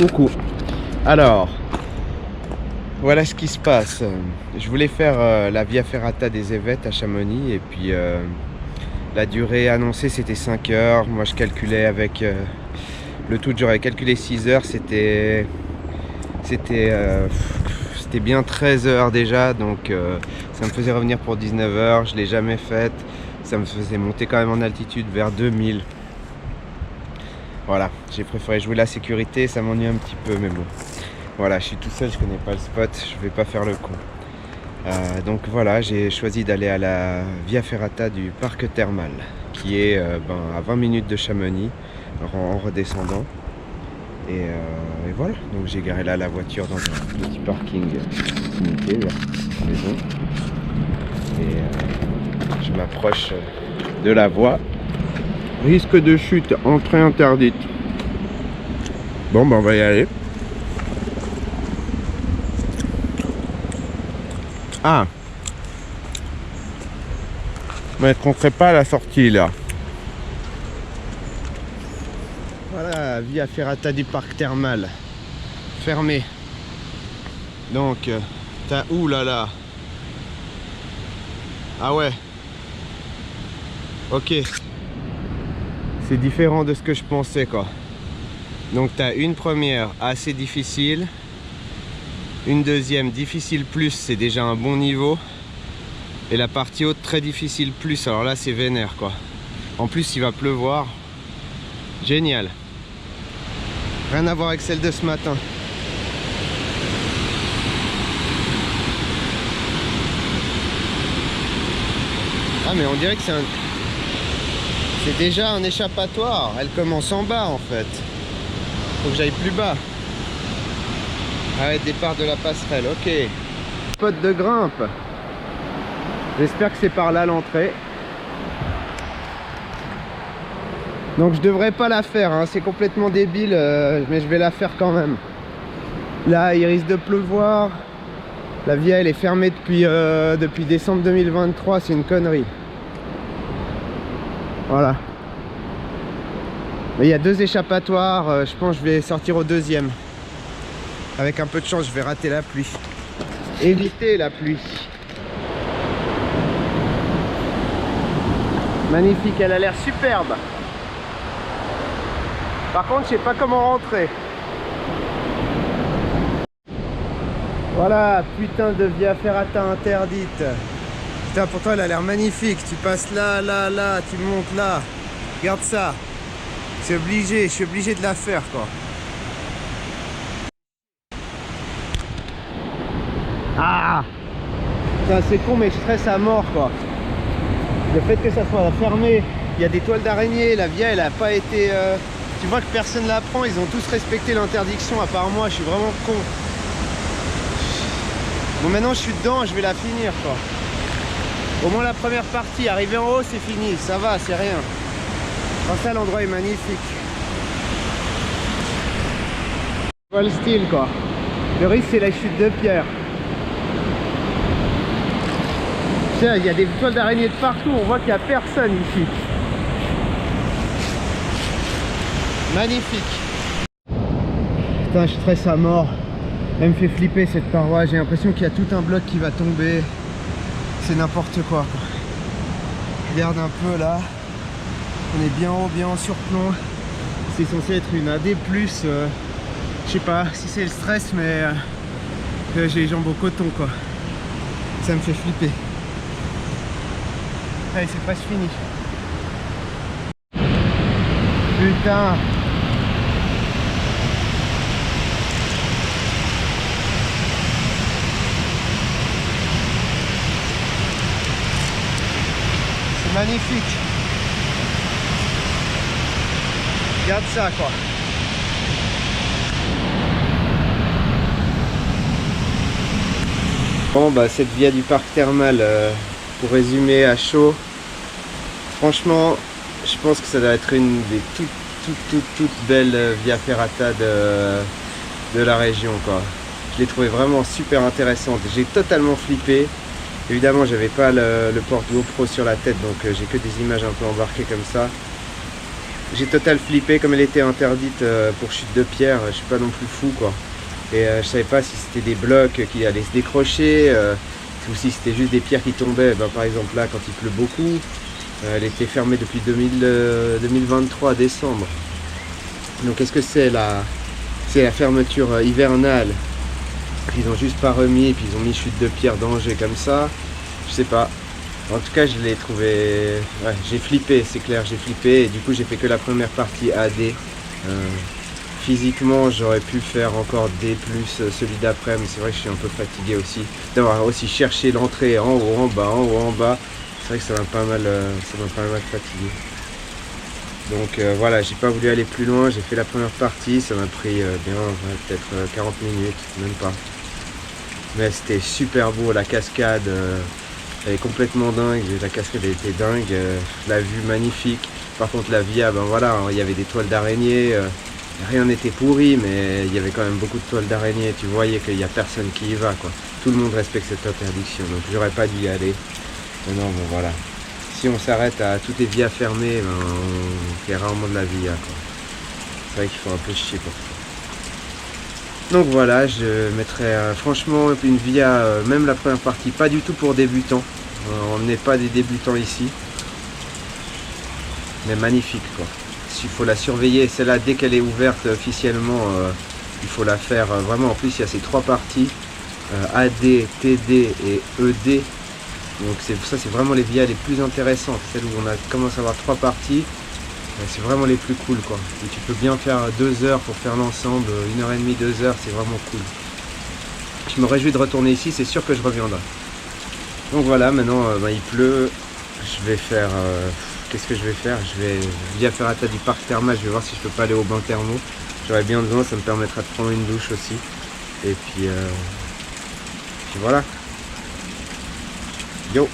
Coucou. Alors, voilà ce qui se passe. Je voulais faire la Via Ferrata des Évêques à Chamonix et puis la durée annoncée c'était 5 heures. Moi je calculais avec le tout, j'aurais calculé 6 heures. C'était bien 13 heures déjà, donc ça me faisait revenir pour 19 heures. Je l'ai jamais faite. Ça me faisait monter quand même en altitude vers 2000. Voilà, j'ai préféré jouer la sécurité, ça m'ennuie un petit peu, mais bon. Voilà, je suis tout seul, je connais pas le spot, je vais pas faire le con. Donc voilà, j'ai choisi d'aller à la Via Ferrata du parc thermal, qui est à 20 minutes de Chamonix, en redescendant. Et voilà, donc j'ai garé là la voiture dans un petit parking limité, vers la maison. Et je m'approche de la voie. Risque de chute, entrée interdite. Bon, on va y aller. Ah, mais qu'on serait pas à la sortie là. Voilà, Via Ferrata du parc thermal. Fermé. Donc, t'as où là? Ah ouais. Ok. C'est différent de ce que je pensais quoi. Donc t'as une première assez difficile, une deuxième difficile plus, c'est déjà un bon niveau, et la partie haute très difficile plus, alors là c'est vénère quoi. En plus il va pleuvoir, génial. Rien à voir avec celle de ce matin. Ah mais on dirait que c'est déjà un échappatoire, elle commence en bas en fait. Faut que j'aille plus bas. Ah ouais, départ de la passerelle, ok. Spot de grimpe. J'espère que c'est par là l'entrée. Donc je devrais pas la faire, hein. C'est complètement débile, mais je vais la faire quand même. Là il risque de pleuvoir. La via elle est fermée depuis décembre 2023, c'est une connerie. Voilà. Mais il y a deux échappatoires, je pense que je vais sortir au deuxième. Avec un peu de chance, je vais rater la pluie. Éviter la pluie. Magnifique, elle a l'air superbe. Par contre, je sais pas comment rentrer. Voilà, putain de Via Ferrata interdite. Putain, pourtant elle a l'air magnifique. Tu passes là, tu montes là. Regarde ça. Je suis obligé de la faire quoi. Ah, c'est con mais je stresse à mort quoi. Le fait que ça soit fermé, il y a des toiles d'araignée, la via elle a pas été... Tu vois que personne la prend, ils ont tous respecté l'interdiction à part moi, je suis vraiment con. Bon maintenant je suis dedans, je vais la finir quoi. Au moins la première partie, arriver en haut c'est fini, ça va, c'est rien. Enfin, ça l'endroit est magnifique. Tu vois le style quoi. Le risque c'est la chute de pierre. Tiens, il y a des toiles d'araignée de partout, on voit qu'il n'y a personne ici. Magnifique. Putain, je stresse à mort. Elle me fait flipper cette paroi, j'ai l'impression qu'il y a tout un bloc qui va tomber. C'est n'importe quoi. Regarde un peu là. On est bien haut, bien en surplomb. C'est censé être une AD+. Je sais pas si c'est le stress, mais j'ai les jambes au coton quoi. Ça me fait flipper. Allez, c'est presque fini. Putain. C'est magnifique. Regarde ça quoi. Bon bah cette via du parc thermal, pour résumer à chaud, franchement je pense que ça doit être une des toutes belles Via Ferrata de la région quoi. Je l'ai trouvé vraiment super intéressante, j'ai totalement flippé. Évidemment j'avais pas le port GoPro sur la tête, donc j'ai que des images un peu embarquées comme ça. j'ai total flippé comme elle était interdite pour chute de pierre, je suis pas non plus fou quoi. Et je savais pas si c'était des blocs qui allaient se décrocher ou si c'était juste des pierres qui tombaient. Ben, par exemple là quand il pleut beaucoup, elle était fermée depuis 2023 décembre. Donc est-ce que c'est la fermeture hivernale? Ils ont juste pas remis et puis ils ont mis chute de pierre danger comme ça. Je sais pas. En tout cas je l'ai trouvé. Ouais, j'ai flippé, c'est clair, j'ai flippé et du coup j'ai fait que la première partie AD. Physiquement j'aurais pu faire encore D plus celui d'après, mais c'est vrai que je suis un peu fatigué aussi. D'avoir aussi cherché l'entrée en haut, en bas, en haut, en bas. C'est vrai que ça m'a pas mal fatigué. Donc voilà, j'ai pas voulu aller plus loin, j'ai fait la première partie, ça m'a pris bien peut-être 40 minutes, même pas. Mais c'était super beau, la cascade, elle est complètement dingue, la cascade était dingue, la vue magnifique. Par contre la via, ben voilà, il y avait des toiles d'araignée, rien n'était pourri, mais il y avait quand même beaucoup de toiles d'araignée, tu voyais qu'il n'y a personne qui y va, quoi. Tout le monde respecte cette interdiction, donc j'aurais pas dû y aller. Mais non, bon voilà. Si on s'arrête à toutes les vias fermées, ben, on fait rarement de la via, quoi. C'est vrai qu'il faut un peu chier pour ça. Donc voilà, je mettrais franchement une via, même la première partie, pas du tout pour débutants. On n'est pas des débutants ici. Mais magnifique quoi. Il faut la surveiller, celle-là dès qu'elle est ouverte officiellement, il faut la faire vraiment. En plus il y a ces trois parties, AD, TD et ED. Donc ça c'est vraiment les vias les plus intéressantes, celles où on a commencé à avoir trois parties, c'est vraiment les plus cool quoi. Et tu peux bien faire 2 heures pour faire l'ensemble, 1h30, 2 heures, c'est vraiment cool. Je me réjouis de retourner ici, c'est sûr que je reviendrai. Donc voilà, maintenant il pleut, je vais faire, qu'est-ce que je vais faire? Je vais via Ferrata du parc thermal, je vais voir si je peux pas aller au bain thermo. J'aurais bien besoin, ça me permettra de prendre une douche aussi. Et puis voilà. Yo!